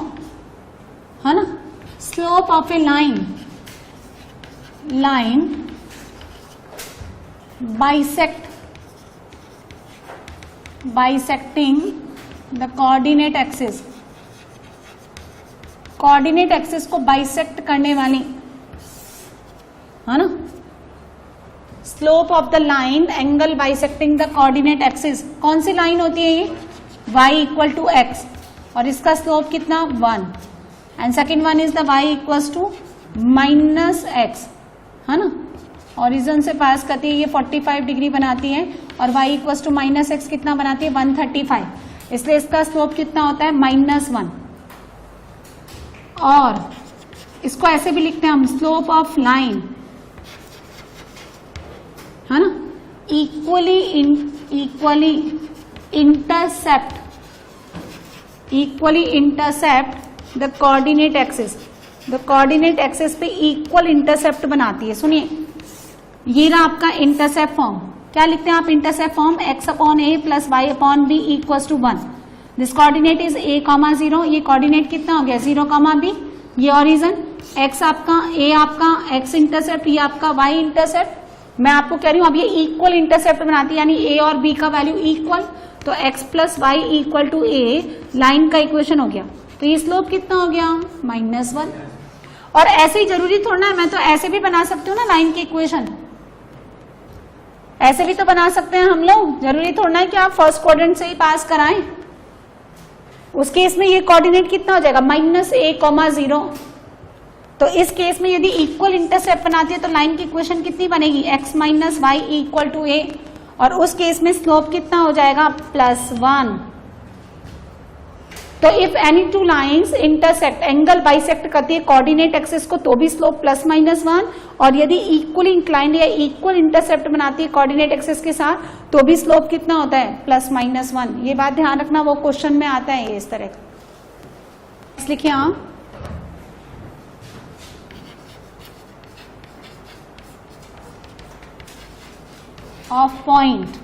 Speaker 1: है ना, slope of a line bisecting the coordinate axis, coordinate axis को bisect करने वाली, है ना, slope of the line angle bisecting the coordinate axis, कौन सी लाइन होती है ये, y इक्वल टू x, और इसका स्लोप कितना 1, and second one is the y equal to -x, है ना, ओरिजिन से पास करती है, ये 45 डिग्री बनाती है, और y इक्वल टू -x कितना बनाती है, 135, इसलिए इसका स्लोप कितना होता है, -1। और इसको ऐसे भी लिखते हैं हम, स्लोप ऑफ लाइन, है ना, equally intercept the coordinate axis, the coordinate axis पे इक्वल इंटरसेप्ट बनाती है। सुनिए, ये रहा आपका इंटरसेप्ट फॉर्म, क्या लिखते हैं आप इंटरसेप्ट फॉर्म, x/a प्लस y/b equal to 1, this coordinate is a, 0, ये कोऑर्डिनेट कितना हो गया 0, b, ये ओरिजिन, x आपका, a आपका x इंटरसेप्ट, ये आपका y इंटरसेप्ट। मैं आपको कह रही हूं अब ये इक्वल इंटरसेप्ट बनाती है, यानी a और b का वैल्यू इक्वल, तो x plus y equal to a line का इक्वेशन हो गया, तो ये स्लोप कितना हो गया, -1। और ऐसे ही जरूरी थोड़ा है, मैं तो ऐसे भी बना सकती हूँ ना लाइन की इक्वेशन, ऐसे भी तो बना सकते हैं हम लोग, जरूरी थोड़ा है कि आप फर्स्ट क्वाड्रेंट से ही पास कराएं। उस केस में ये कोऑर्डिनेट कितना हो जाएगा, -a, 0। तो इस केस में यदि इक्वल इंटरसेप्ट बनाती है तो लाइन की इक्वेशन कितनी बनेगी, x minus y equal to a, और उस केस में स्लोप कितना हो जाएगा, +1। तो if any two lines intersect, angle bisect करती है कोऑर्डिनेट एक्सिस को, तो भी स्लोप +-1, और यदि इक्वली इंक्लाइंड या इक्वल इंटरसेप्ट बनाती है कोऑर्डिनेट एक्सिस के साथ, तो भी स्लोप कितना होता है +-1। ये बात ध्यान रखना, वो क्वेश्चन में आता है ये इस तरह का। लिखिए आप of point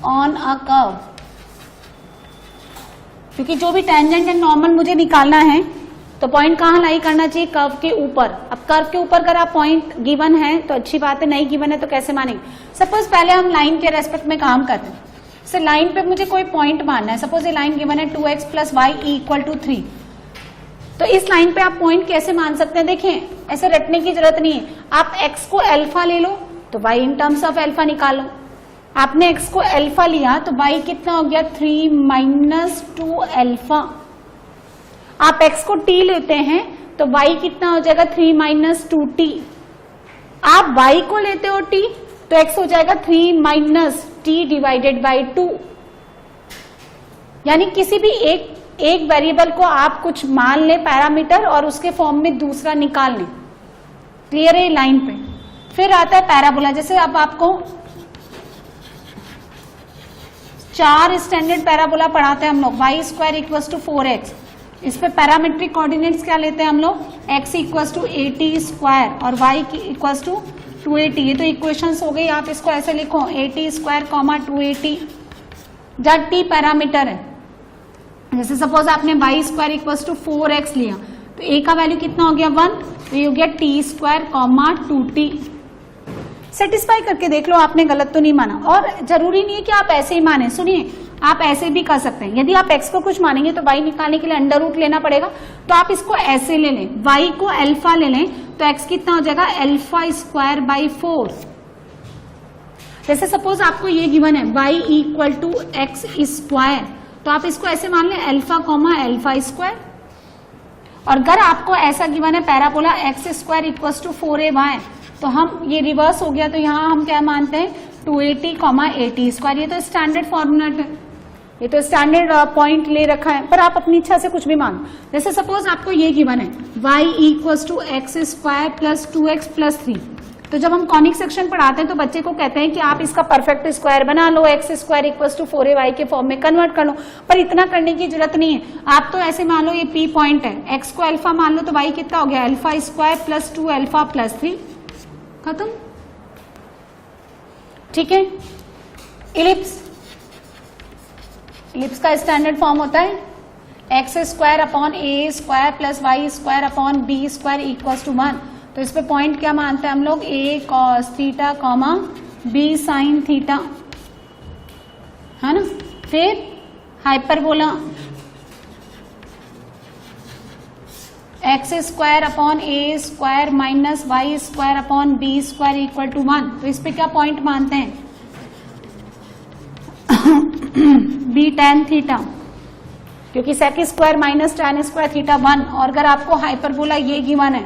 Speaker 1: on a curve, क्योंकि जो भी टेंजेंट एंड नॉर्मल मुझे निकालना है तो पॉइंट कहाँ लाई करना चाहिए, कर्व के ऊपर। अब कर्व के ऊपर अगर आप पॉइंट गिवन है तो अच्छी बात है, नहीं गिवन है तो कैसे मानेंगे। सपोज पहले हम लाइन के रेस्पेक्ट में काम करते हैं, जैसे लाइन पे मुझे कोई पॉइंट मानना है, सपोज ये लाइन गिवन है 2x + y = 3, तो इस लाइन पे आप पॉइंट कैसे मान सकते हैं। देखें, ऐसे रटने की जरूरत नहीं है, आप x को अल्फा ले लो तो y in terms of alpha निकालो। आपने x को अल्फा लिया तो y कितना हो गया 3 - 2 अल्फा। आप x को t लेते हैं तो y कितना हो जाएगा 3 - 2t। आप y को लेते हो t तो x हो जाएगा 3 - t / 2। यानी किसी भी एक वेरिएबल को आप कुछ मान लें पैरामीटर और उसके फॉर्म में दूसरा निकाल लें। क्लियर है लाइन पे। फिर आता है पैराबोला। जैसे अब आपको 4 स्टैंडर्ड पैराबोला पढ़ाते हैं हम लोग, y² = 4x। इस पे पैरामेट्रिक कोऑर्डिनेट्स क्या लेते हैं हम लोग, x = 80² और y = 280। ये तो इक्वेशंस हो गई, आप इसको ऐसे लिखो 80², 280, जब t पैरामीटर है। जैसे सपोज आपने y² = 4x लिया तो a का वैल्यू कितना हो गया 1, तो ये हो गया t², 2t। सेटिस्फाई करके देख लो आपने गलत तो नहीं माना। और जरूरी नहीं है कि आप ऐसे ही माने, सुनिए आप ऐसे भी कर सकते हैं। यदि आप x को कुछ मानेंगे तो y निकालने के लिए अंडर रूट लेना पड़ेगा, तो आप इसको ऐसे ले लें, y को अल्फा ले लें तो x कितना हो जाएगा α²/4। जैसे सपोज आपको ये गिवन है y = x², तो आप इसको ऐसे मान लें α, α²। और अगर आपको ऐसा गिवन है पैराबोला x² = 4ay, तो हम ये रिवर्स हो गया, तो यहाँ हम क्या मानते हैं 280, 80²। ये तो स्टैंडर्ड फॉर्मूला है, ये तो स्टैंडर्ड पॉइंट ले रखा है, पर आप अपनी इच्छा से कुछ भी मान। जैसे सपोज आपको ये गिवन है y = x² + 2x + 3, तो जब हम कॉनिक सेक्शन पढ़ाते हैं तो बच्चे को कहते हैं कि आप इसका परफेक्ट स्क्वायर बना लो, x² = 4ay के फॉर्म में कन्वर्ट कर लो, पर इतना करने की जरूरत नहीं है। आप तो ऐसे मान लो ये p पॉइंट है, x को अल्फा मान लो तो y कितना हो गया α² + 2α + 3, खत्म। ठीक है। इलिप्स का स्टैंडर्ड फॉर्म होता है x² / a² + y² / b² = 1। तो इस पे पॉइंट क्या मानते हैं हम लोग, a cos θ, b sin θ, है ना। फिर hyperbola x² / a² - y² / b² = 1। तो इस पे क्या पॉइंट मानते हैं b tan θ, क्योंकि sec² - tan² θ 1। और अगर आपको हाइपरबोला ये गिवन है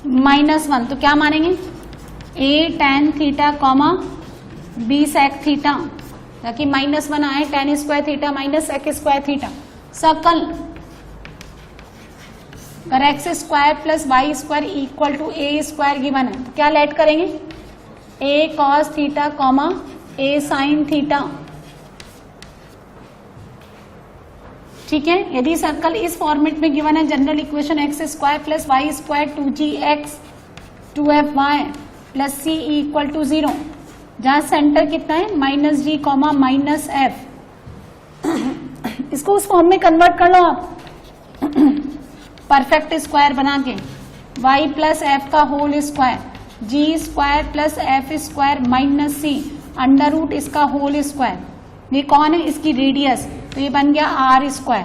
Speaker 1: -1, तो क्या मानेंगे a tan θ, b sec θ, ताकि -1 आए, tan² θ - sec² θ। सर्कल अगर x² + y² = a² गिवन है तो क्या लेट करेंगे a cos θ, a sin θ। ठीक है। यदि सर्कल इस फॉर्मेट में गिवन है, general equation x² + y² 2gx 2fy + c = 0, जहां सेंटर कितना है -g, -f। इसको उस फॉर्म में कन्वर्ट कर लो आप परफेक्ट स्क्वायर बना के, y + f का whole square, g² + f² - c under root इसका होल स्क्वायर। ये कौन है, इसकी रेडियस, तो ये बन गया r²।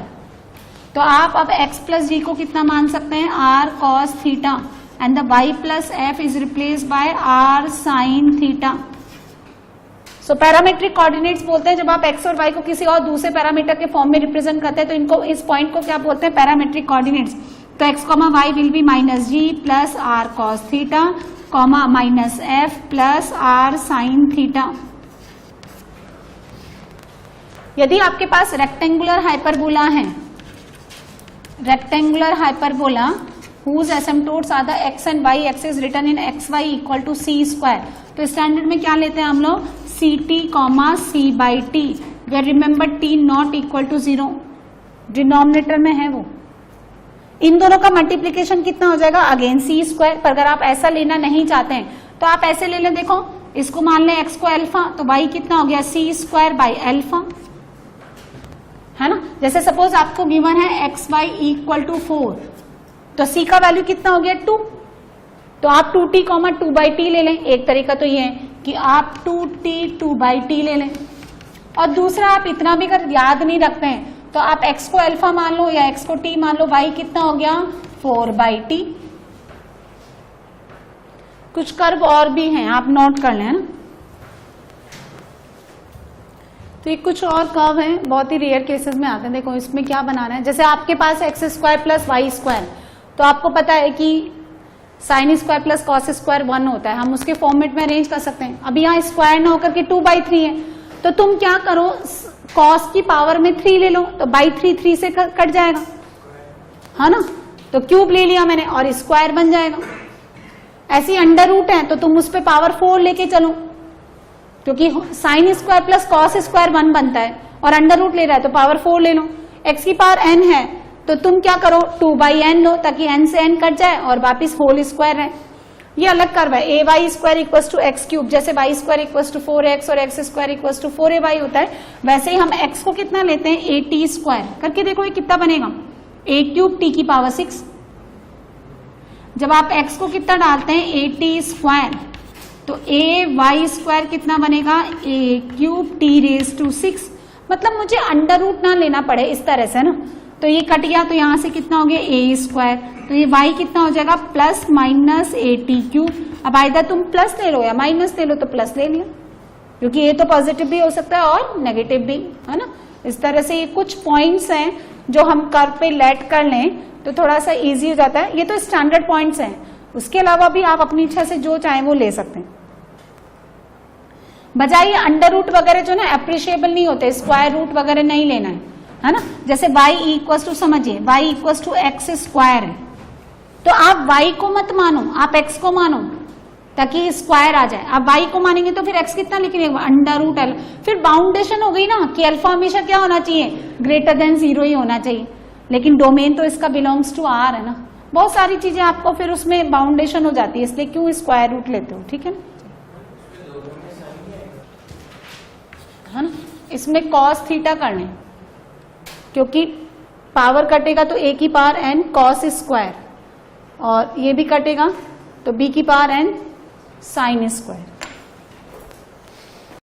Speaker 1: तो आप अब x + g को कितना मान सकते हैं r cos θ, and the y + f is replaced by r sin θ। So parametric coordinates बोलते हैं जब आप x और y को किसी और दूसरे पैरामीटर के फॉर्म में रिप्रेजेंट करते हैं, तो इनको, इस पॉइंट को क्या बोलते हैं, पैरामेट्रिक कोऑर्डिनेट्स। तो x, y will be -g + r cos θ, -f + r sin θ। यदि आपके पास रेक्टेंगुलर हाइपरबोला है, rectangular hyperbola whose asymptotes are the x and y axis written in xy equal to c square, तो standard में क्या लेते हैं हम लोग, ct, c by t, where remember t not equal to 0, denominator में है वो। इन दोनों का मल्टीप्लीकेशन कितना हो जाएगा, अगेन c स्क्वायर। पर अगर आप ऐसा लेना नहीं चाहते हैं तो आप ऐसे ले लें, देखो इसको मान लें x को अल्फा, तो y कितना हो गया, c स्क्वायर बाई अल्फा, है ना। जैसे सपोज आपको गिवन है एक्स वाई इक्वल टू 4, तो c का वैल्यू कितना हो गया 2, तो आप 2t, 2/t ले लें। एक तरीका तो ये है कि आप 2t 2/t ले लें, और दूसरा आप इतना भी अगर याद नहीं रखते हैं तो आप x को अल्फा मान लो या x को t मान लो, y कितना हो गया 4/t। कुछ कर्व और भी हैं, आप नोट कर लें ना। तो ये कुछ और कर्व हैं, बहुत ही रेयर केसेस में आते हैं। देखो इसमें क्या बनाना है, जैसे आपके पास x square plus y square, तो आपको पता है कि sine square plus cos square 1 होता है, हम उसके फॉर्मेट में अरेंज कर सकते हैं। अभी यहाँ स्क्वायर ना होकर के 2/3 है, तो तुम क्या करो, कॉस की पावर में 3 ले लो, तो बाई 3 से कट जाएगा, है ना। तो क्यूब ले लिया मैंने और स्क्वायर बन जाएगा। ऐसी अंडर रूट है तो तुम उस पर पावर 4 लेके चलो, क्योंकि sign square plus cos square 1 बनता है और अंडर रूट ले रहा है तो पावर 4 ले लो। एक्स की पावर n है तो तुम क्या करो 2/n लो, ताकि n से n कट जाए और वापिस होल स्क्वायर है। ये अलग कर्व है, a y square equal to x cube, जैसे y square equal to 4x और x square equal to 4ay होता है, वैसे ही हम x को कितना लेते हैं at स्क्वायर करके। देखो ये कितना बनेगा, a क्यूब t की पावर 6। जब आप x को कितना डालते हैं at स्क्वायर, तो a वाई स्क्वायर कितना बनेगा a cube t raise to 6। मतलब मुझे अंडर रूट ना लेना पड़े इस तरह से ना, तो ये कट गया, तो यहां से कितना हो गया a स्क्वायर, तो ये y कितना हो जाएगा प्लस माइनस at क्यूब। अब आइदर तुम प्लस ले लो या माइनस ले लो, तो प्लस ले लिया, क्योंकि ये तो पॉजिटिव भी हो सकता है और नेगेटिव भी, है ना। इस तरह से ये कुछ पॉइंट्स हैं जो हम कर्व पे लेट कर लें तो थोड़ा सा इजी हो जाता है। ये तो स्टैंडर्ड पॉइंट्स हैं, उसके अलावा भी आप अपनी इच्छा से जो चाहें वो ले सकते हैं। बजाय अंडर रूट वगैरह जो ना अप्रिशिएबल नहीं होते, स्क्वायर रूट वगैरह नहीं लेना है ना। जैसे y इक्वल टू, समझिए y equal to x square है, तो आप y को मत मानो, आप x को मानो ताकि स्क्वायर आ जाए। आप y को मानेंगे तो फिर x कितना लिखेंगे अंडर रूट एल, फिर बाउंडेशन हो गई ना कि अल्फा हमेशा क्या होना चाहिए ग्रेटर देन 0 ही होना चाहिए, लेकिन डोमेन तो इसका बिलोंग्स टू r है ना। बहुत सारी चीजें आपको फिर उसमें बाउंडेशन हो जाती है, इसलिए क्यों स्क्वायर रूट लेते हो, ठीक है ना। ना इसमें कॉस थीटा करने, क्योंकि पावर कटेगा तो a की पावर n कॉस स्क्वायर, और ये भी कटेगा तो b की पावर n साइन स्क्वायर।